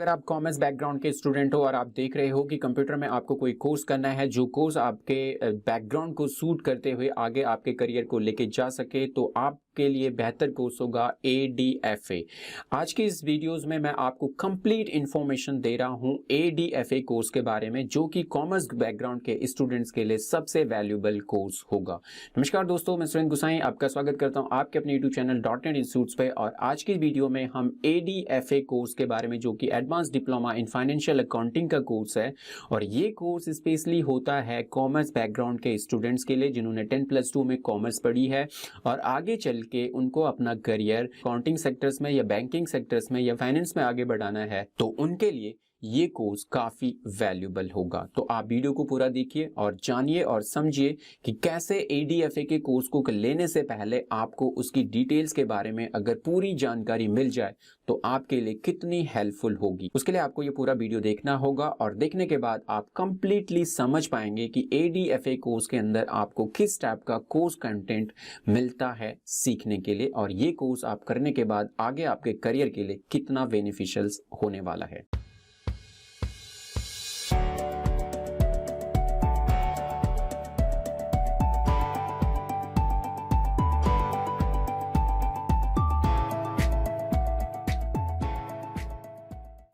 अगर आप commerce background के स्टूडेंट हो और आप देख रहे हो कि कंप्यूटर में आपको कोई कोर्स करना है जो कोर्स आपके बैकग्राउंड को सूट करते हुए आगे आपके करियर को लेके जा सके, तो आपके लिए बेहतर कोर्स होगा ADFA। आज की इस वीडियोस में मैं आपको कंप्लीट इंफॉर्मेशन दे रहा हूं ADFA कोर्स के बारे में, जो कि कॉमर्स बैकग्राउंड के स्टूडेंट्स के लिए सबसे वैल्यूएबल कोर्स होगा। नमस्कार दोस्तों, मैं सुरेंद्र गुसाई आपका स्वागत करता हूं आपके अपने यूट्यूब चैनल .NET इंस्टीट्यूट्स पे। और आज की वीडियो में हम ADFA कोर्स के बारे में, जो कि advance diploma in financial accounting का कोर्स है, और ये कोर्स स्पेशली होता है कॉमर्स बैकग्राउंड के स्टूडेंट्स के लिए जिन्होंने 10+2 में कॉमर्स पढ़ी है और आगे चल के उनको अपना करियर अकाउंटिंग सेक्टर्स में या बैंकिंग सेक्टर्स में या फाइनेंस में आगे बढ़ाना है, तो उनके लिए ये कोर्स काफी वैल्यूएबल होगा। तो आप वीडियो को पूरा देखिए और जानिए और समझिए कि कैसे ADFA के कोर्स को लेने से पहले आपको उसकी डिटेल्स के बारे में अगर पूरी जानकारी मिल जाए तो आपके लिए कितनी हेल्पफुल होगी। उसके लिए आपको ये पूरा वीडियो देखना होगा और देखने के बाद आप कंप्लीटली समझ पाएंगे कि ADFA कोर्स के अंदर आपको किस टाइप का कोर्स कंटेंट मिलता है सीखने के लिए, और ये कोर्स आप करने के बाद आगे आपके करियर के लिए कितना बेनिफिशियल होने वाला है।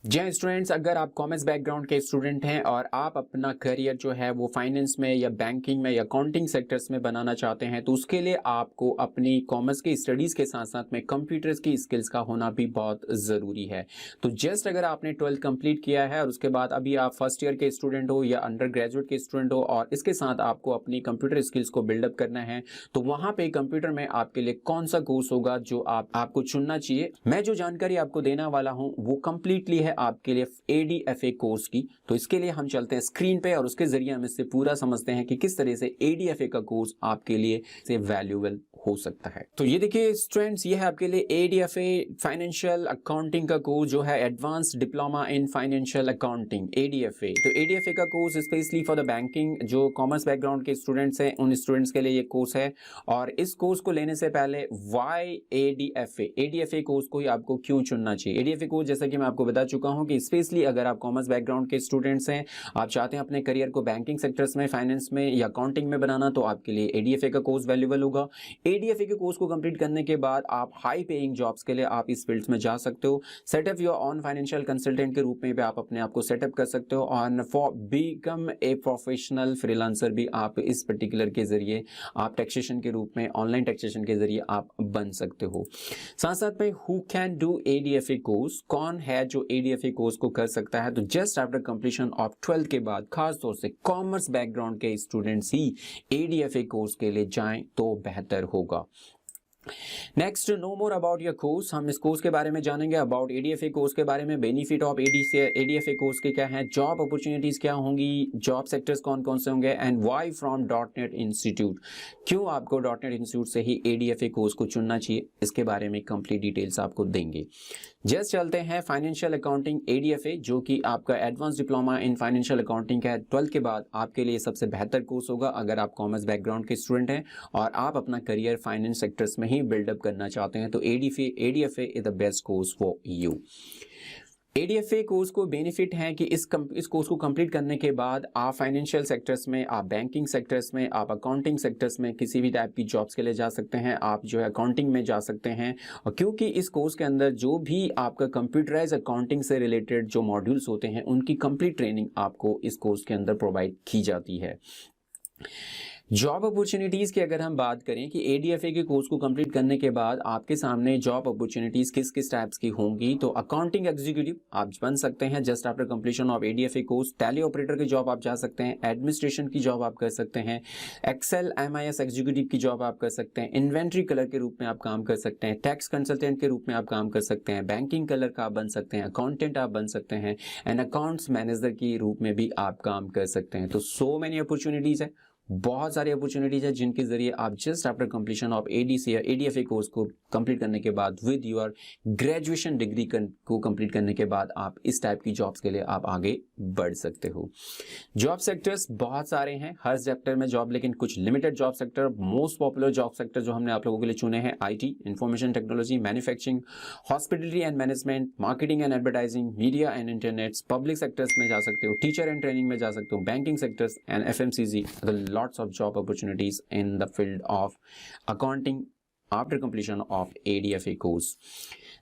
जय स्टूडेंट्स, अगर आप कॉमर्स बैकग्राउंड के स्टूडेंट हैं और आप अपना करियर जो है वो फाइनेंस में या बैंकिंग में या अकाउंटिंग सेक्टर्स में बनाना चाहते हैं, तो उसके लिए आपको अपनी कॉमर्स की स्टडीज के साथ साथ में कंप्यूटर्स की स्किल्स का होना भी बहुत ज़रूरी है। तो जस्ट अगर आपने 12th कंप्लीट किया है और उसके बाद अभी आप फर्स्ट ईयर के स्टूडेंट हो या अंडर ग्रेजुएट के स्टूडेंट हो और इसके साथ आपको अपनी कंप्यूटर स्किल्स को बिल्डअप करना है, तो वहाँ पे कंप्यूटर में आपके लिए कौन सा कोर्स होगा जो आपको चुनना चाहिए। मैं जो जानकारी आपको देने वाला हूँ वो कंप्लीटली है आपके लिए ADFA कोर्स की। तो इसके लिए हम चलते हैं स्क्रीन पे और उसके जरिए हम इससे पूरा समझते हैं कि किस तरह से ADFA का कोर्स आपके लिए से वैल्यूएबल हो सकता है। तो ये देखिए स्टूडेंट्स, ये है आपके लिए ADFA फाइनेंशियल अकाउंटिंग का कोर्स जो है advanced diploma in financial accounting ADFA। तो ADFA का course specially for the banking, जो कॉमर्स बैकग्राउंड के स्टूडेंट्स हैं उन स्टूडेंट्स के लिए ये कोर्स है। और इस कोर्स को लेने से पहले वाई ADFA कोर्स को ही आपको क्यों चुनना चाहिए। ADFA कोर्स जैसा कि मैं आपको बता चुका हूं कि स्पेशली अगर आप कॉमर्स बैकग्राउंड के स्टूडेंट्स हैं, आप चाहते हैं अपने करियर को बैंकिंग सेक्टर्स में, फाइनेंस में या अकाउंटिंग में बनाना, तो आपके लिए ADFA का कोर्स वैल्यूएबल होगा। ADFA के कोर्स को कंप्लीट करने के बाद आप हाई पेइंग जॉब्स के लिए आप इस फील्ड्स में जा सकते हो। Setup your on financial consultant के रूप में भी आप अपने आप को सेटअप कर सकते हो, और for become a professional freelancer भी आप इस पर्टिकुलर के जरिए आप टैक्सेशन के रूप में, ऑनलाइन टैक्सेशन के जरिए आप बन सकते हो। साथ साथ में who can do ADFA course, कौन है जो ADFA कोर्स को कर सकता है, तो just after completion of 12th के बाद खास तौर से कॉमर्स बैकग्राउंड के स्टूडेंट्स ही ADFA कोर्स के लिए जाएं तो बेहतर होगा। Next, know more about your course. हम इस कोर्स के बारे में जानेंगे, अबाउट ADFA कोर्स के बारे में, बेनिफिट ऑफ ADFA कोर्स के क्या है, जॉब अपॉर्चुनिटीज क्या होंगी, जॉब सेक्टर्स कौन कौन से होंगे, and why from .NET institute, क्यों आपको .NET इंस्टीट्यूट से ही ADFA कोर्स को चुनना चाहिए, इसके बारे में कंप्लीट डिटेल्स आपको देंगे। जस्ट चलते हैं फाइनेंशियल अकाउंटिंग ADFA, जो कि आपका advance diploma in financial accounting का है। 12th के बाद आपके लिए सबसे बेहतर कोर्स होगा अगर आप कॉमर्स बैकग्राउंड के स्टूडेंट हैं और आप अपना करियर फाइनेंस सेक्टर्स में ही बिल्डअप करना चाहते हैं, तो ADFA is the best course for you. ADFA course को बेनिफिट है कि इस कोर्स को कंप्लीट करने के बाद आप फाइनेंशियल सेक्टर्स में, आप बैंकिंग सेक्टर्स में, आप अकाउंटिंग सेक्टर्स में किसी भी टाइप की जॉब्स के लिए जा सकते हैं, आप जो है अकाउंटिंग में जा सकते हैं। और क्योंकि इस कोर्स के अंदर जो भी आपका कंप्यूटराइज अकाउंटिंग से रिलेटेड जो मॉड्यूल्स होते हैं उनकी कंप्लीट ट्रेनिंग आपको इस कोर्स के अंदर प्रोवाइड की जाती है। जॉब अपॉर्चुनिटीज़ की अगर हम बात करें कि ADFA के कोर्स को कंप्लीट करने के बाद आपके सामने जॉब अपॉर्चुनिटीज़ किस किस टाइप्स की होंगी, तो अकाउंटिंग एग्जीक्यूटिव आप बन सकते हैं just after completion of ADFA course. Tally operator की जॉब आप जा सकते हैं, एडमिनिस्ट्रेशन की जॉब आप कर सकते हैं, एक्सेल MIS एग्जीक्यूटिव की जॉब आप कर सकते हैं, इन्वेंट्री कलर के रूप में आप काम कर सकते हैं, टैक्स कंसल्टेंट के रूप में आप काम कर सकते हैं, बैंकिंग कलर का आप बन सकते हैं, अकाउंटेंट आप बन सकते हैं, एंड अकाउंट्स मैनेजर के रूप में भी आप काम कर सकते हैं। तो सो मेनी अपॉर्चुनिटीज़ है। बहुत सारी अपॉर्चुनिटीज है जिनके जरिए आप just after completion of ADC या एडीएफए कोर्स को कंप्लीट करने के बाद विद योर ग्रेजुएशन डिग्री को कंप्लीट करने के बाद आप इस टाइप की जॉब्स के लिए आप आगे बढ़ सकते हो। जॉब सेक्टर्स बहुत सारे हैं, हर सेक्टर में जॉब, लेकिन कुछ limited job sector. Most popular job sector जो हमने आप लोगों के लिए चुने हैं, IT, information technology, manufacturing, hospitality and management, marketing and advertising, media and internet, public sectors में जा सकते हो, टीचर एंड ट्रेनिंग में जा सकते हो, banking sectors and FMCG, lots of job opportunities in the field of accounting after completion of ADFA course.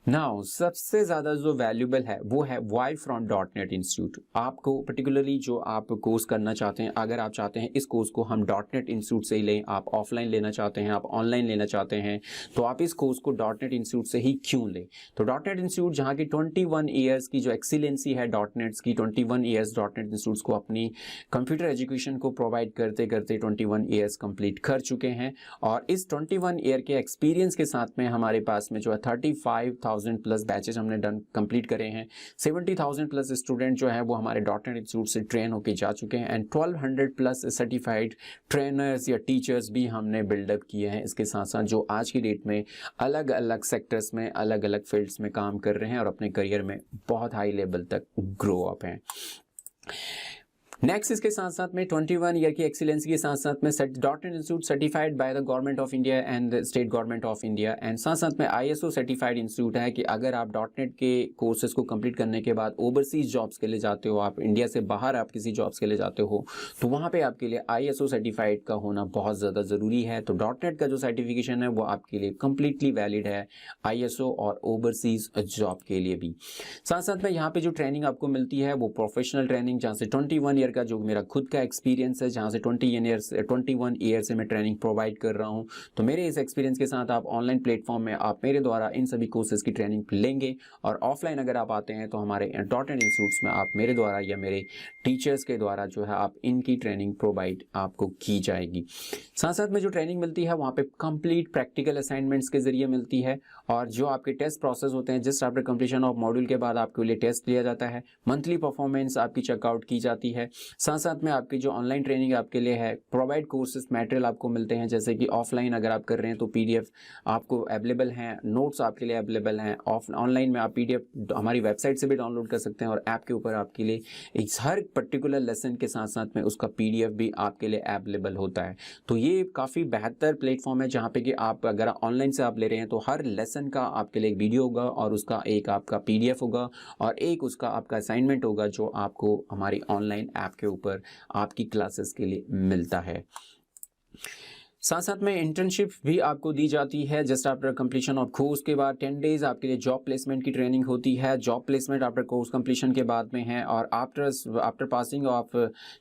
Now सबसे ज़्यादा जो वैल्यूबल है वो है y-from.net इंस्टीट्यूट। आपको पर्टिकुलरली जो आप कोर्स करना चाहते हैं, अगर आप चाहते हैं इस कोर्स को हम .net इंस्टीट्यूट से ही लें, आप ऑफलाइन लेना चाहते हैं, आप ऑनलाइन लेना चाहते हैं, तो आप इस कोर्स को .net इंस्टीट्यूट से ही क्यों लें। तो .net इंस्टीट्यूट जहाँ की 21 ईयर्स की जो एक्सीलेंसी है .net की, 21 ईयर्स .net इंस्टीट्यूट को अपनी कंप्यूटर एजुकेशन को प्रोवाइड करते करते 21 ईयर्स कंप्लीट कर चुके हैं। और इस 21 ईयर के एक्सपीरियंस के साथ में हमारे पास में जो है 35,000 प्लस बैचेस हमने डन कंप्लीट करे हैं। 70,000 प्लस स्टूडेंट जो है वो हमारे .net इंस्टीट्यूट से ट्रेन होके जा चुके हैं एंड 1200 प्लस सर्टिफाइड ट्रेनर्स या टीचर्स भी हमने बिल्डअप किए हैं। इसके साथ साथ जो आज की डेट में अलग अलग सेक्टर्स में, अलग अलग फील्ड्स में काम कर रहे हैं और अपने करियर में बहुत हाई लेवल तक ग्रो अप हैं। नेक्स्ट इसके साथ साथ में 21 ईयर की एक्सीलेंसी के साथ साथ में .net institute certified by the government of India and state government of India and साथ साथ में ISO सर्टिफाइड इंस्टीट्यूट है कि अगर आप .net के कोर्सेज को कंप्लीट करने के बाद ओवरसीज जॉब्स के लिए जाते हो, आप इंडिया से बाहर आप किसी जॉब्स के लिए जाते हो, तो वहाँ पे आपके लिए ISO सर्टिफाइड का होना बहुत ज़्यादा ज़रूरी है। तो .net का जो सर्टिफिकेशन है वो आपके लिए कम्प्लीटली वैलिड है ISO और ओवरसीज जॉब के लिए भी। साथ साथ में यहाँ पे जो ट्रेनिंग आपको मिलती है वो प्रोफेशनल ट्रेनिंग, जहाँ से 21 ईयर का जो मेरा खुद का एक्सपीरियंस है, जहाँ से 21 ईयर से मैं ट्रेनिंग प्रोवाइड कर रहा हूँ। तो मेरे इस एक्सपीरियंस के साथ आप ऑनलाइन प्लेटफॉर्म में आप मेरे द्वारा इन सभी कोर्सेज की ट्रेनिंग लेंगे और ऑफलाइन अगर आप आते हैं तो हमारे .net इंस्टीट्यूट्स में आप मेरे द्वारा या मेरे टीचर्स के द्वारा जो है आप इनकी ट्रेनिंग प्रोवाइड आपको की जाएगी। साथ साथ में जो ट्रेनिंग मिलती है वहाँ पे कंप्लीट प्रैक्टिकल असाइनमेंट्स के जरिए मिलती है और जो आपके टेस्ट प्रोसेस होते हैं, just after completion of module के बाद आपके लिए टेस्ट लिया जाता है, मंथली परफॉर्मेंस आपकी चेकआउट की जाती है। साथ साथ में आपकी जो ऑनलाइन ट्रेनिंग आपके लिए है, प्रोवाइड कोर्सेज मटेरियल आपको मिलते हैं, जैसे कि ऑफलाइन अगर आप कर रहे हैं तो PDF आपको अवेलेबल हैं, नोट्स आपके लिए अवेलेबल हैं। ऑनलाइन में आप PDF हमारी वेबसाइट से भी डाउनलोड कर सकते हैं और ऐप के ऊपर आपके लिए इस हर पर्टिकुलर लेसन के साथ साथ में उसका PDF भी आपके लिए अवेलेबल होता है। तो ये काफ़ी बेहतर प्लेटफॉर्म है जहाँ पे कि आप अगर ऑनलाइन से आप ले रहे हैं तो हर लेसन का आपके लिए एक वीडियो होगा और उसका एक आपका PDF होगा और एक उसका आपका असाइनमेंट होगा जो आपको हमारी ऑनलाइन ऐप के ऊपर आपकी क्लासेस के लिए मिलता है। साथ साथ में इंटर्नशिप भी आपको दी जाती है। Just after completion of course के बाद 10 डेज आपके लिए जॉब प्लेसमेंट की ट्रेनिंग होती है। Job placement after course completion के बाद में है और आफ्टर पासिंग ऑफ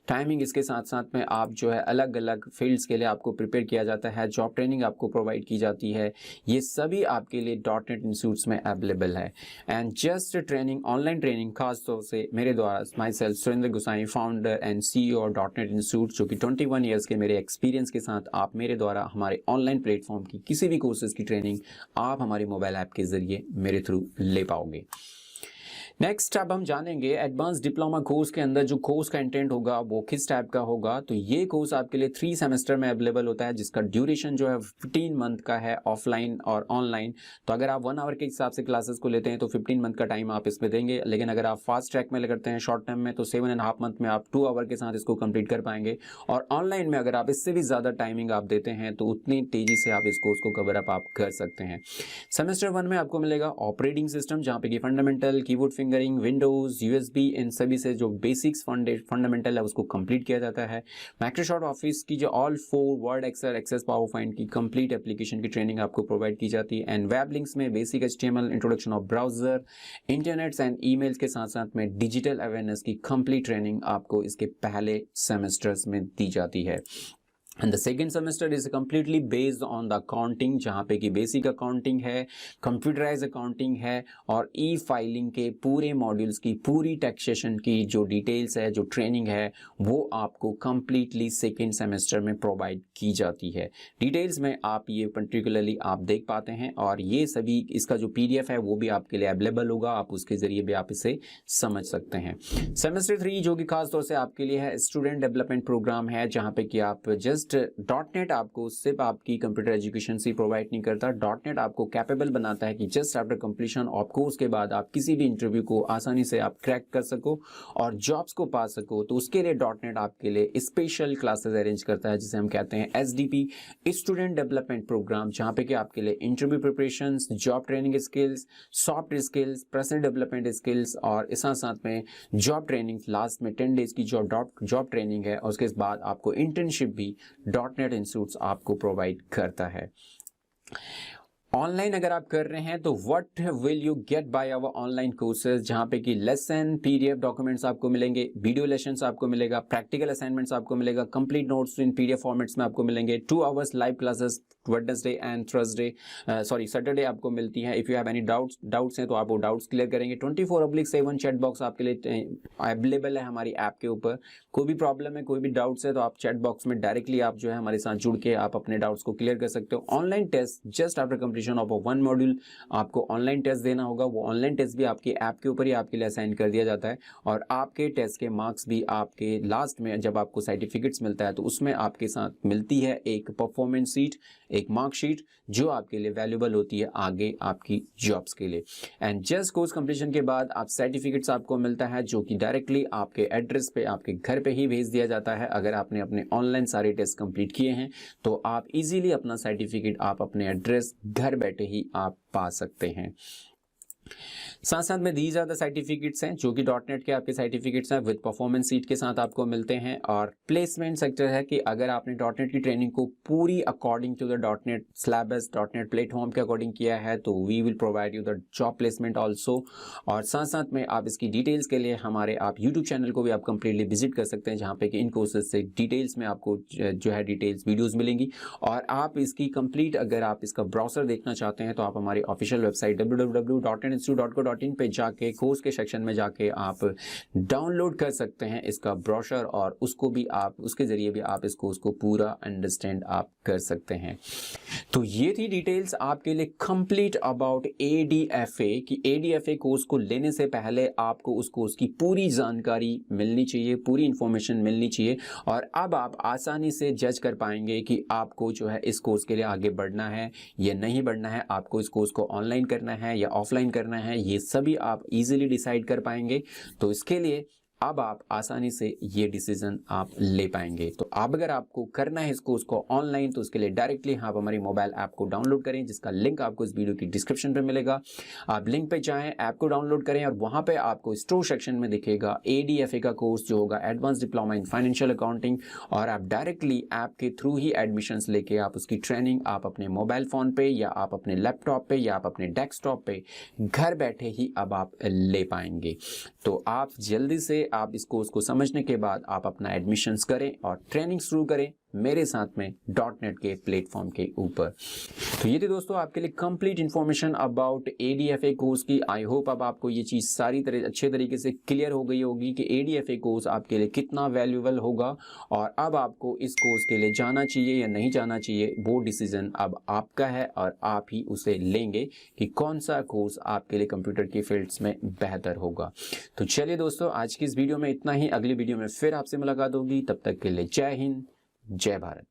टाइमिंग इसके साथ साथ में आप जो है अलग अलग फील्ड्स के लिए आपको प्रिपेयर किया जाता है, जॉब ट्रेनिंग आपको प्रोवाइड की जाती है। ये सभी आपके लिए .net इंस्टीट्यूट्स में अवेलेबल है and just training, online training खास तौर से मेरे द्वारा my self Surendra Gosai, founder and CEO और .net इंस्टीट्यूट, जो कि 21 ईयर्स के मेरे एक्सपीरियंस के साथ आप मेरे द्वारा हमारे ऑनलाइन प्लेटफॉर्म की किसी भी कोर्सेज की ट्रेनिंग आप हमारी मोबाइल ऐप के जरिए मेरे थ्रू ले पाओगे। नेक्स्ट अब हम जानेंगे एडवांस डिप्लोमा कोर्स के अंदर जो कोर्स का इंटेंट होगा वो किस टाइप का होगा। तो ये कोर्स आपके लिए 3 सेमेस्टर में अवेलेबल होता है जिसका ड्यूरेशन जो है 15 मंथ का है, ऑफलाइन और ऑनलाइन। तो अगर आप 1 आवर के हिसाब से क्लासेस को लेते हैं तो 15 मंथ का टाइम आप इसमें देंगे, लेकिन अगर आप फास्ट ट्रैक में करते हैं शॉर्ट टर्म में तो 7.5 मंथ में आप 2 आवर के साथ इसको कंप्लीट कर पाएंगे। और ऑनलाइन में अगर आप इससे भी ज़्यादा टाइमिंग आप देते हैं तो उतनी तेज़ी से आप इस कोर्स को कवर अप आप कर सकते हैं। सेमेस्टर 1 में आपको मिलेगा ऑपरेटिंग सिस्टम, जहाँ पे कि fundamental, keyboard fingering, Windows, USB, इन सभी से जो बेसिक्स फंडामेंटल है उसको कंप्लीट किया जाता है। माइक्रोसॉफ्ट ऑफिस की जो all 4 Word, Excel, Access, PowerPoint की कंप्लीट एप्लीकेशन की ट्रेनिंग आपको प्रोवाइड की जाती है एंड वेब लिंक्स में basic HTML, introduction of browser, internets and emails के साथ साथ में डिजिटल अवेयरनेस की कंप्लीट ट्रेनिंग आपको इसके पहले सेमेस्टर्स में दी जाती है। And the second semester is completely based on the accounting, जहाँ पे कि बेसिक अकाउंटिंग है, कंप्यूटराइज अकाउंटिंग है और फाइलिंग के पूरे मॉड्यूल्स की, पूरी टैक्सेशन की जो डिटेल्स है, जो ट्रेनिंग है वो आपको कम्प्लीटली सेकेंड सेमेस्टर में प्रोवाइड की जाती है। डिटेल्स में आप ये पर्टिकुलरली आप देख पाते हैं और ये सभी इसका जो PDF है वो भी आपके लिए अवेलेबल होगा, आप उसके ज़रिए भी आप इसे समझ सकते हैं। सेमेस्टर 3 जो कि खास तौर से आपके लिए है, स्टूडेंट डेवलपमेंट प्रोग्राम है, जहाँ पे कि आप जस्ट जस्ट .NET आपको सिर्फ आपकी कंप्यूटर एजुकेशन से प्रोवाइड नहीं करता, .NET आपको कैपेबल बनाता है कि just after completion of course के बाद आप किसी भी इंटरव्यू को आसानी से आप क्रैक कर सको और जॉब्स को पा सको। तो उसके लिए .NET आपके लिए स्पेशल क्लासेस अरेंज करता है जिसे हम कहते हैं SDP स्टूडेंट डेवलपमेंट प्रोग्राम, जहाँ पे कि आपके लिए interview preparation, job training skills, soft skills, personal development skills और इस साथ में जॉब ट्रेनिंग, लास्ट में 10 डेज की जॉब ट्रेनिंग है और उसके बाद आपको इंटर्नशिप भी .NET इंस्टीट्यूट्स आपको प्रोवाइड करता है। ऑनलाइन अगर आप कर रहे हैं तो what will you get by our online courses, जहाँ पे कि लेसन PDF डॉक्यूमेंट्स आपको मिलेंगे, वीडियो लेसन्स आपको मिलेगा, प्रैक्टिकल असाइनमेंट्स आपको मिलेगा, कंप्लीट नोट्स इन PDF फॉर्मेट्स में आपको मिलेंगे, 2 hours live classes Wednesday and Saturday आपको मिलती हैं। If you have any doubts हैं तो आप वो डाउट्स क्लियर करेंगे। 24/7 चैट बॉक्स आपके लिए अवेलेबल है हमारी ऐप के ऊपर। कोई भी प्रॉब्लम है, कोई भी डाउट्स है तो आप चैट बॉक्स में डायरेक्टली आप जो है हमारे साथ जुड़ के आप अपने डाउट्स को क्लियर कर सकते हो। Online test just after completion of 1 module आपको ऑनलाइन टेस्ट देना होगा। वो ऑनलाइन टेस्ट भी आपकी ऐप के ऊपर ही आपके लिए असाइन कर दिया जाता है और आपके टेस्ट के मार्क्स भी आपके लास्ट में जब आपको सर्टिफिकेट्स मिलता है तो उसमें आपके साथ मिलती है एक परफॉर्मेंस शीट, एक मार्कशीट जो आपके लिए वैल्यूएबल होती है आगे आपकी जॉब्स के लिए। एंड जस्ट कोर्स कंप्लीशन के बाद आप सर्टिफिकेट्स आपको मिलता है जो कि डायरेक्टली आपके एड्रेस पे आपके घर पे ही भेज दिया जाता है। अगर आपने अपने ऑनलाइन सारे टेस्ट कंप्लीट किए हैं तो आप इजीली अपना सर्टिफिकेट आप अपने एड्रेस घर बैठे ही आप पा सकते हैं। साथ साथ में दीज आर द सर्टिफिकेट्स हैं जो कि .NET के आपके सर्टिफिकेट्स हैं विद परफॉर्मेंस सीट के साथ आपको मिलते हैं। और प्लेसमेंट सेक्टर है कि अगर आपने .NET की ट्रेनिंग को पूरी according to the .NET syllabus, .NET platform के अकॉर्डिंग किया है तो we will provide you the job placement also. और साथ साथ में आप इसकी डिटेल्स के लिए हमारे आप यूट्यूब चैनल को भी आप कंप्लीटली विजिट कर सकते हैं, जहाँ पे कि इन कोर्सेज से डिटेल्स में आपको जो है डिटेल्स वीडियोज़ मिलेंगी। और आप इसकी कंप्लीट अगर आप इसका ब्राउजर देखना चाहते हैं तो आप हमारी ऑफिशियल वेबसाइट www.netinstitute.co.in पे जाके कोर्स के सेक्शन में जाके आप डाउनलोड कर सकते हैं इसका ब्रोशर और उसको भी आप उसके जरिए भी आप इस कोर्स को पूरा अंडरस्टैंड आप कर सकते हैं। तो ये थी डिटेल्स आपके लिए कंप्लीट अबाउट ADFA कि ADFA कोर्स को लेने से पहले आपको उस कोर्स की पूरी जानकारी मिलनी चाहिए, पूरी इंफॉर्मेशन मिलनी चाहिए और अब आप आसानी से जज कर पाएंगे कि आपको जो है इस कोर्स के लिए आगे बढ़ना है या नहीं बढ़ना है, आपको इस कोर्स को ऑनलाइन करना है या ऑफलाइन करना है, ये सभी आप इजीली डिसाइड कर पाएंगे। तो इसके लिए अब आप आसानी से ये डिसीजन आप ले पाएंगे। तो अब अगर आपको करना है इस कोर्स को ऑनलाइन तो उसके लिए डायरेक्टली आप हमारी मोबाइल ऐप को डाउनलोड करें, जिसका लिंक आपको इस वीडियो की डिस्क्रिप्शन पे मिलेगा। आप लिंक पे जाएं, ऐप को डाउनलोड करें और वहां पे आपको स्टोर सेक्शन में दिखेगा ADFA का कोर्स जो होगा advance diploma in financial accounting, और आप डायरेक्टली ऐप के थ्रू ही एडमिशंस लेके आप उसकी ट्रेनिंग आप अपने मोबाइल फ़ोन पे या आप अपने लैपटॉप पे या आप अपने डेस्कटॉप पे घर बैठे ही अब आप ले पाएंगे। तो आप जल्दी से आप इस कोर्स को समझने के बाद आप अपना एडमिशंस करें और ट्रेनिंग शुरू करें मेरे साथ में .NET के प्लेटफॉर्म के ऊपर। तो ये थी दोस्तों आपके लिए complete information about ADFA course की। आई होप अब आपको ये चीज़ सारी तरह अच्छे तरीके से क्लियर हो गई होगी कि ADFA कोर्स आपके लिए कितना वैल्यूएबल होगा और अब आपको इस कोर्स के लिए जाना चाहिए या नहीं जाना चाहिए वो डिसीजन अब आपका है और आप ही उसे लेंगे कि कौन सा कोर्स आपके लिए कंप्यूटर की फील्ड्स में बेहतर होगा। तो चलिए दोस्तों आज की इस वीडियो में इतना ही, अगली वीडियो में फिर आपसे मुलाकात होगी, तब तक के लिए जय हिंद, जय भारत।